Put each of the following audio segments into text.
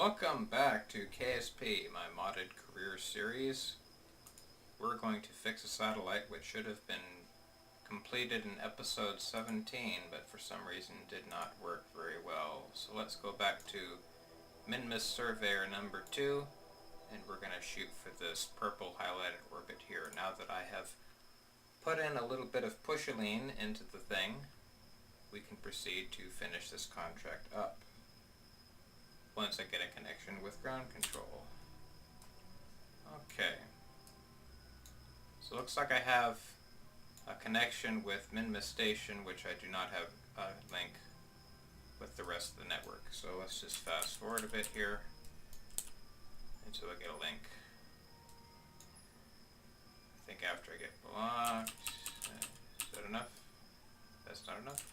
Welcome back to KSP, my modded career series. We're going to fix a satellite which should have been completed in episode 17, but for some reason did not work very well. So let's go back to Minmus surveyor number 2, and we're going to shoot for this purple highlighted orbit here. Now that I have put in a little bit of pusholine into the thing, we can proceed to finish this contract up once I get a connection with ground control. Okay. So it looks like I have a connection with Minmus station, which I do not have a link with the rest of the network. So let's just fast forward a bit here until I get a link. I think after I get blocked, is that enough? That's not enough?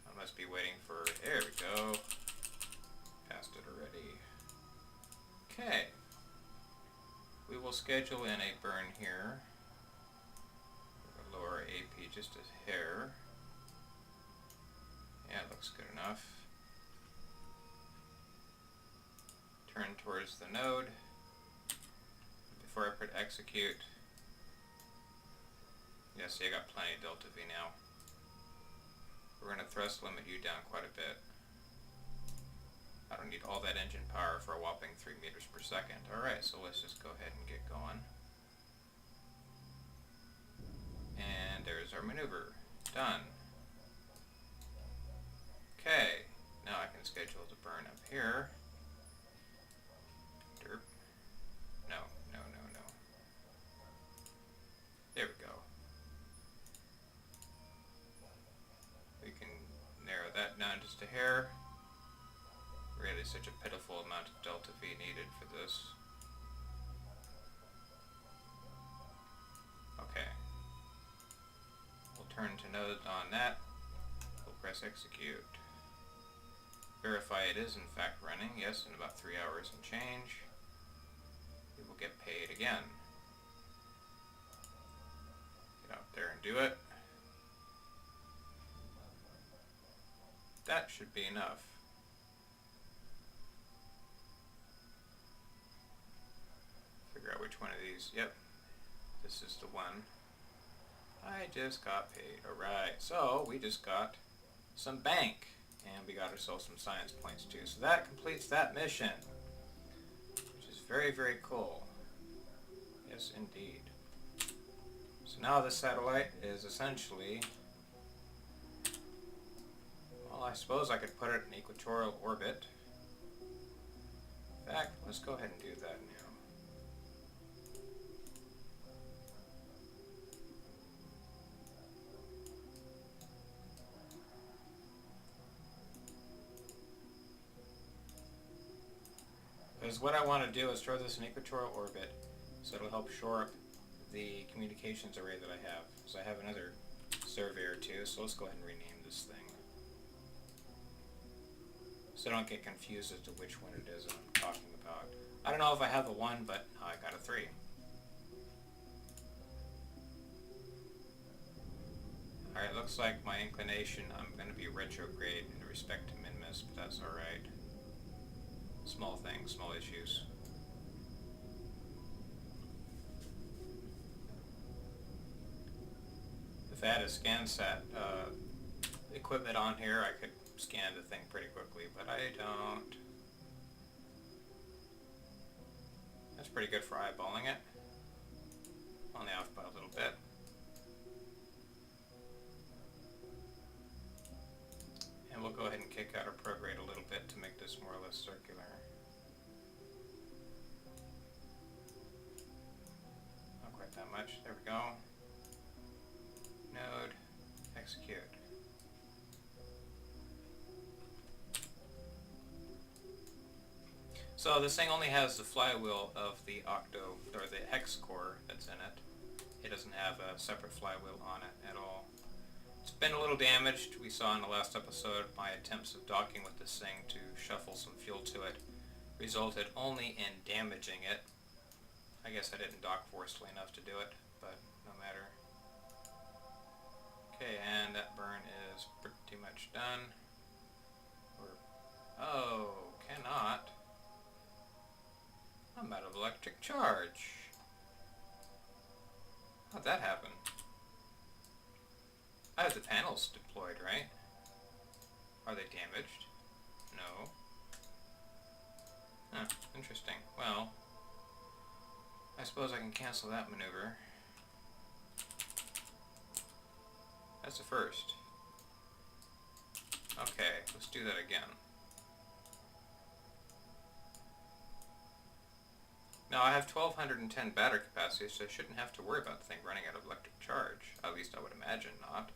I must be waiting for, there we go. Passed it already. Okay. We will schedule in a burn here. We'll lower AP just a hair. Yeah, it looks good enough. Turn towards the node. Before I put execute. Yeah, see, I got plenty of delta V now. We're going to thrust limit you down quite a bit. I don't need all that engine power for a whopping 3 meters per second. Alright, so let's just go ahead and get going. And there's our maneuver. Done. Okay, now I can schedule the burn up here. Derp. No. There we go. We can narrow that down just a hair. Really such a pitiful amount of delta V needed for this. Okay. We'll turn to node on that. We'll press execute. Verify it is in fact running. Yes, in about 3 hours and change. We will get paid again. Get out there and do it. That should be enough. Figure out which one of these. Yep, this is the one. I just got paid. Alright, so we just got some bank, and we got ourselves some science points too. So that completes that mission, which is very, very cool. Yes, indeed. So now the satellite is essentially, well, I suppose I could put it in equatorial orbit. In fact, let's go ahead and do that now. Because what I want to do is throw this in equatorial orbit, so it'll help shore up the communications array that I have. So I have another surveyor too, so let's go ahead and rename this thing. So I don't get confused as to which one it is that I'm talking about. I don't know if I have a 1, but I got a 3. Alright, looks like my inclination, I'm going to be retrograde in respect to Minmus, but that's alright. Small things, small issues. If I had a ScanSat equipment on here, I could scan the thing pretty quickly, but I don't. That's pretty good for eyeballing it. Only off by a little bit. And we'll go ahead and kick out our prograde a little bit to make this more or less circular. Not quite that much. There we go. Node, execute. So this thing only has the flywheel of the octo, or the hex core that's in it. It doesn't have a separate flywheel on it at all. It's been a little damaged. We saw in the last episode my attempts of docking with this thing to shuffle some fuel to it resulted only in damaging it. I guess I didn't dock forcefully enough to do it, but no matter. Okay, and that burn is pretty much done. Oh, cannot. electric charge. How'd that happen? I have the panels deployed, right? Are they damaged? No. Huh, interesting. Well, I suppose I can cancel that maneuver. That's a first. Okay, let's do that again. Now I have 1210 battery capacity, so I shouldn't have to worry about the thing running out of electric charge. At least I would imagine not.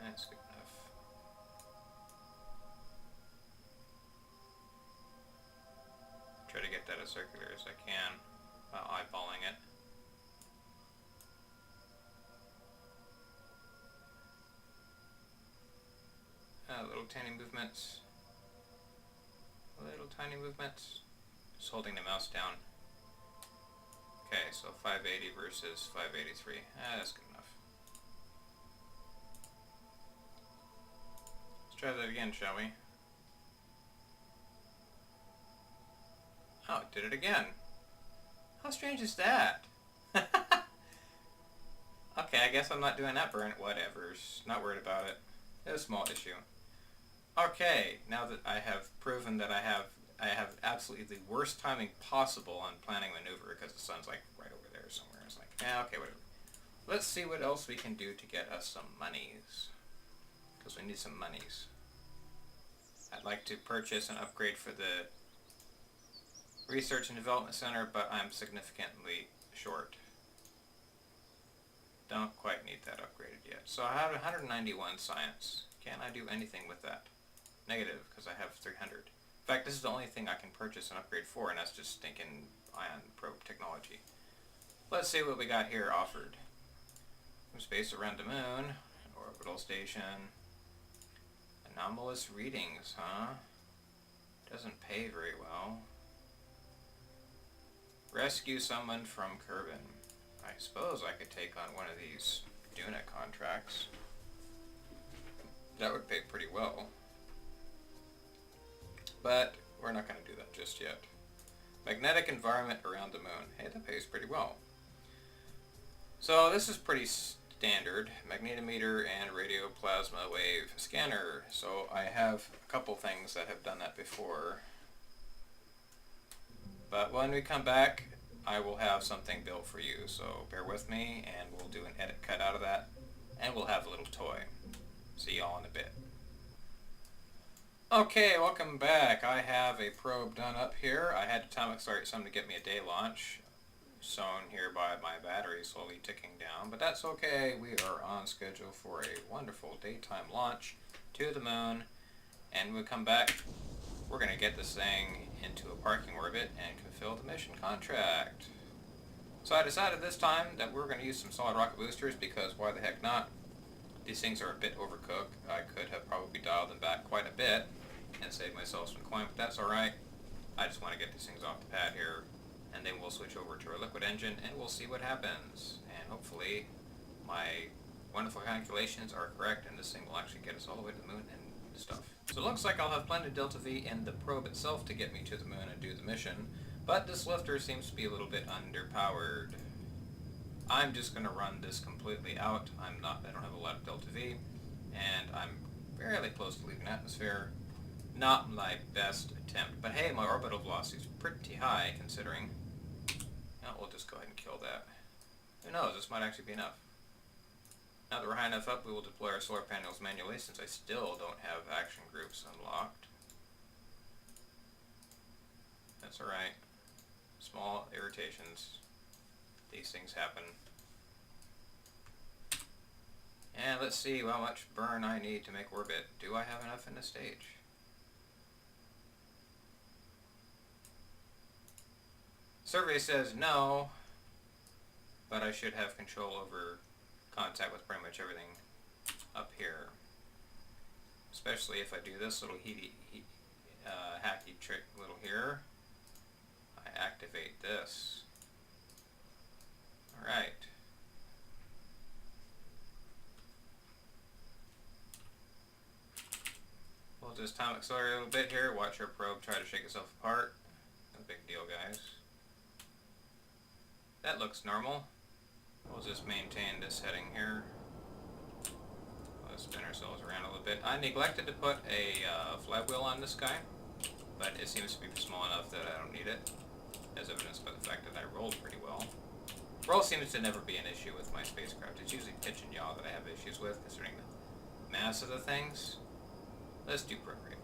That's good enough. Try to get that as circular as I can while eyeballing it. Little tiny movements. Little tiny movements. Just holding the mouse down. Okay, so 580 versus 583. That's good enough. Let's try that again, shall we? Oh, it did it again. How strange is that? Okay, I guess I'm not doing that burn. Whatever's. Not worried about it. It's a small issue. Okay, now that I have proven that I have absolutely the worst timing possible on planning maneuver because the sun's like right over there somewhere. It's like, yeah, okay, whatever. Let's see what else we can do to get us some monies. Because we need some monies. I'd like to purchase an upgrade for the Research and Development Center, but I'm significantly short. Don't quite need that upgraded yet. So I have 191 science. Can I do anything with that? Negative, because I have 300. In fact, this is the only thing I can purchase an upgrade for, and that's just stinking ion probe technology. Let's see what we got here offered. Some space around the moon, orbital station, anomalous readings, huh? Doesn't pay very well. Rescue someone from Kerbin. I suppose I could take on one of these Duna contracts. That would pay pretty well. But we're not going to do that just yet. Magnetic environment around the moon. Hey, that pays pretty well. So this is pretty standard. Magnetometer and radio plasma wave scanner. So I have a couple things that have done that before. But when we come back, I will have something built for you. So bear with me and we'll do an edit cut out of that. And we'll have a little toy. See y'all in a bit. Okay, welcome back. I have a probe done up here. I had to time accelerate some to get me a day launch, shown here by my battery slowly ticking down, but that's okay. We are on schedule for a wonderful daytime launch to the moon, and when we come back, we're going to get this thing into a parking orbit and fulfill the mission contract. So I decided this time that we're going to use some solid rocket boosters because why the heck not? These things are a bit overcooked. I could have probably dialed them back quite a bit and saved myself some coin, but that's alright. I just want to get these things off the pad here, and then we'll switch over to our liquid engine, and we'll see what happens. And hopefully my wonderful calculations are correct, and this thing will actually get us all the way to the moon and stuff. So it looks like I'll have plenty of Delta V in the probe itself to get me to the moon and do the mission, but this lifter seems to be a little bit underpowered. I'm just going to run this completely out. I don't have a lot of Delta V, and I'm fairly close to leaving atmosphere. Not my best attempt, but hey, my orbital velocity is pretty high considering. Now we'll just go ahead and kill that. Who knows, this might actually be enough. Now that we're high enough up, we will deploy our solar panels manually since I still don't have action groups unlocked. That's alright. Small irritations. These things happen. And let's see how much burn I need to make orbit. Do I have enough in this stage? Survey says no, but I should have control over contact with pretty much everything up here. Especially if I do this little hacky trick little here. I activate this. Alright. We'll just time accelerate a little bit here, watch our probe try to shake itself apart. No big deal, guys. That looks normal. We'll just maintain this heading here. Let's spin ourselves around a little bit. I neglected to put a flywheel on this guy, but it seems to be small enough that I don't need it, as evidenced by the fact that I rolled pretty well. Roll seems to never be an issue with my spacecraft. It's usually pitch and yaw that I have issues with, considering the mass of the things. Let's do procreate.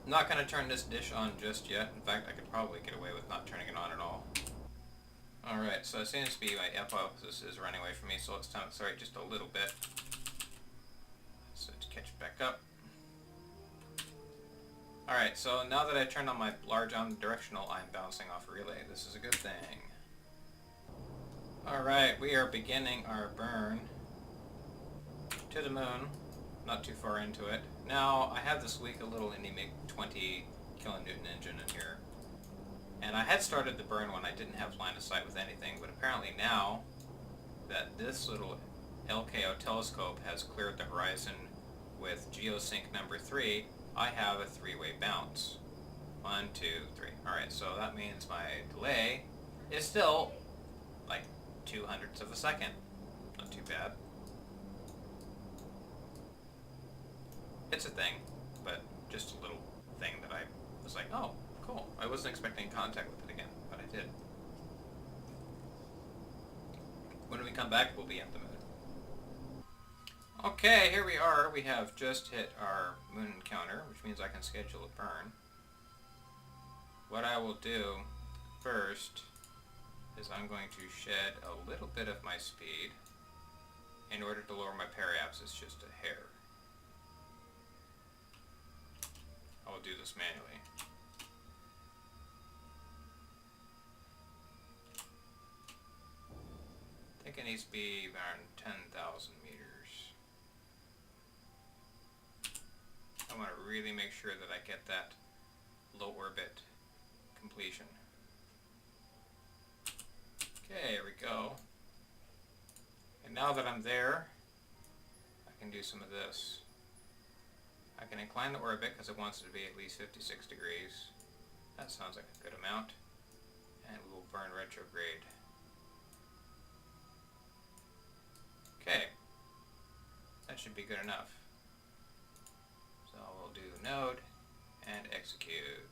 I'm not going to turn this dish on just yet. In fact, I could probably get away with not turning it on at all. Alright, so it seems to be my This is running away from me, so it's time to accelerate just a little bit. So to catch back up. Alright, so now that I turned on my large omnidirectional, I'm bouncing off a relay. This is a good thing. Alright, we are beginning our burn to the moon. Not too far into it. Now, I have this week a little Indy MiG-20 kilonewton engine in here. And I had started the burn when I didn't have line of sight with anything, but apparently now that this little LKO telescope has cleared the horizon with geosync number 3, I have a 3-way bounce. 1, 2, 3. Alright, so that means my delay is still like 0.02 of a second. Not too bad. It's a thing, but just a little thing that I was like, oh, cool. I wasn't expecting contact with it again, but I did. When we come back, we'll be at the moon. Okay, here we are. We have just hit our moon encounter, which means I can schedule a burn. What I will do first is I'm going to shed a little bit of my speed in order to lower my periapsis just a hair. I will do this manually. I think it needs to be around 10,000 meters. I want to really make sure that I get that low orbit completion. Okay, here we go. And now that I'm there, I can do some of this. I can incline the orbit because it wants it to be at least 56 degrees. That sounds like a good amount. And we will burn retrograde. Okay. That should be good enough. So we'll do node and execute.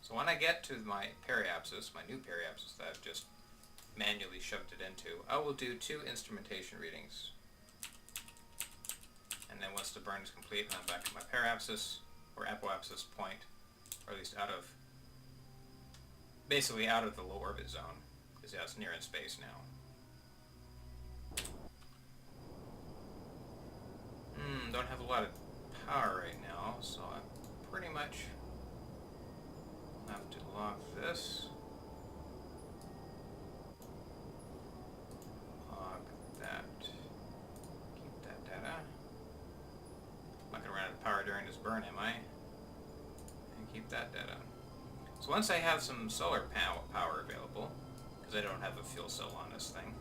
So when I get to my periapsis, my new periapsis that I've just manually shoved it into, I will do 2 instrumentation readings. And then once the burn is complete, I'm back to my periapsis, or apoapsis point, or at least basically out of the low orbit zone, because yeah, it's near in space now. Don't have a lot of power right now, so I pretty much have to lock this. Lock that. Keep that data. I'm not going to run out of power during this burn, am I? And keep that data. So once I have some solar power available, because I don't have a fuel cell on this thing,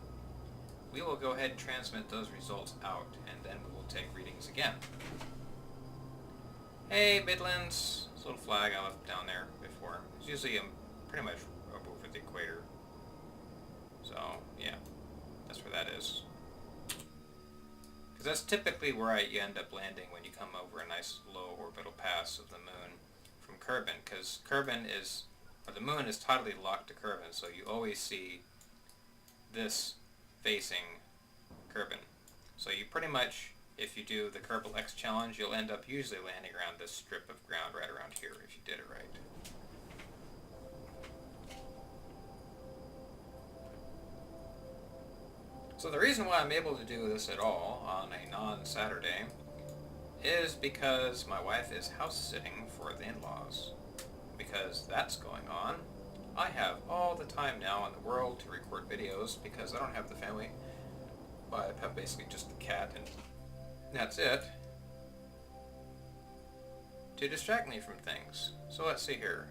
we will go ahead and transmit those results out, and then we will take readings again. Hey, Midlands! This little flag I left down there before. It's usually pretty much up over the equator. So, yeah, that's where that is. Because that's typically where you end up landing when you come over a nice low orbital pass of the moon from Kerbin, because the moon is totally locked to Kerbin, so you always see this facing Kerbin. So you pretty much, if you do the Kerbal X challenge, you'll end up usually landing around this strip of ground right around here if you did it right. So the reason why I'm able to do this at all on a non-Saturday is because my wife is house sitting for the in-laws. Because that's going on, I have all the time now in the world to record videos because I don't have the family. I have basically just the cat and that's it. To distract me from things. So let's see here.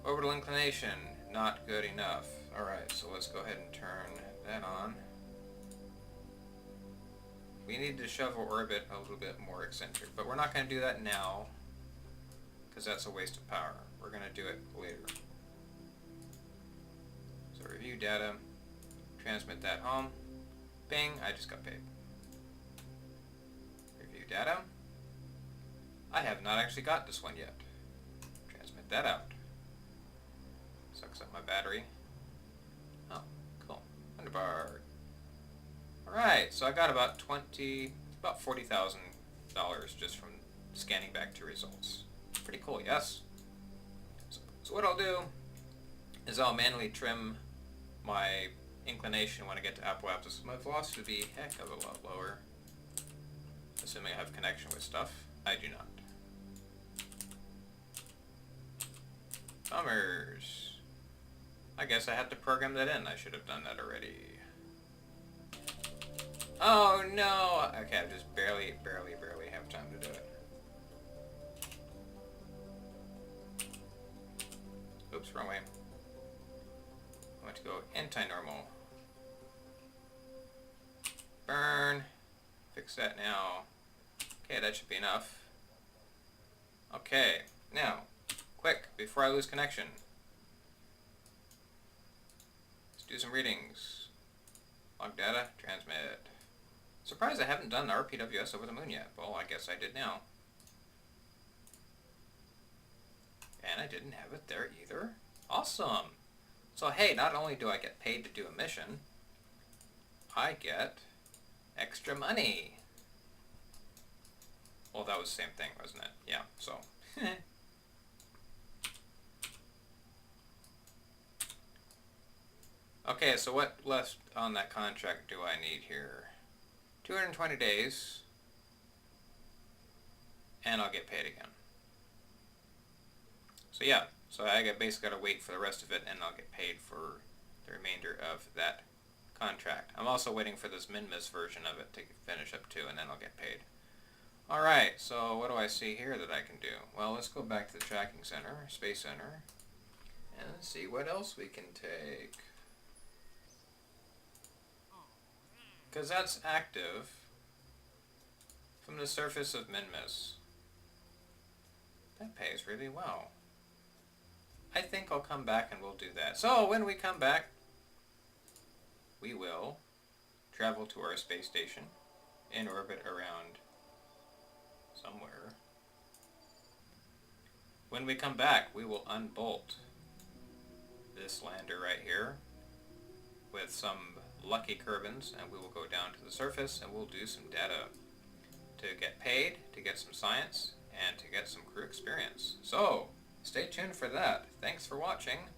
Orbital inclination, not good enough. Alright, so let's go ahead and turn that on. we need to shovel orbit a little bit more eccentric, but we're not going to do that now because that's a waste of power. We're going to do it later. So review data, transmit that home. Bing, I just got paid. Review data. I have not actually got this one yet. Transmit that out. Sucks up my battery. Oh, cool. Wunderbar. Alright, so I got about $40,000 just from scanning back to results. Pretty cool, yes? So what I'll do is I'll manually trim my inclination when I get to apoapsis. My velocity will be a heck of a lot lower, assuming I have connection with stuff. I do not. Bummers. I guess I had to program that in. I should have done that already. Oh no! Okay, I just barely have time to do it. Oops, wrong way. I want to go anti-normal. Burn. Fix that now. Okay, that should be enough. Okay, now, quick, before I lose connection. Let's do some readings. Log data, transmit. Surprised I haven't done the RPWS over the moon yet. Well, I guess I did now. And I didn't have it there either. Awesome! So hey, not only do I get paid to do a mission, I get extra money. Well, that was the same thing, wasn't it? Yeah, so. Okay, so what left on that contract do I need here? 220 days, and I'll get paid again. So yeah, so I basically got to wait for the rest of it, and I'll get paid for the remainder of that contract. I'm also waiting for this Minmus version of it to finish up too, and then I'll get paid. Alright, so what do I see here that I can do? Well, let's go back to the tracking center, Space Center, and see what else we can take. Because that's active from the surface of Minmus. That pays really well. I think I'll come back and we'll do that. So when we come back, we will travel to our space station in orbit around somewhere. When we come back, we will unbolt this lander right here with some lucky Kerbins, and we will go down to the surface and we'll do some data to get paid, to get some science, and to get some crew experience. So, stay tuned for that. Thanks for watching.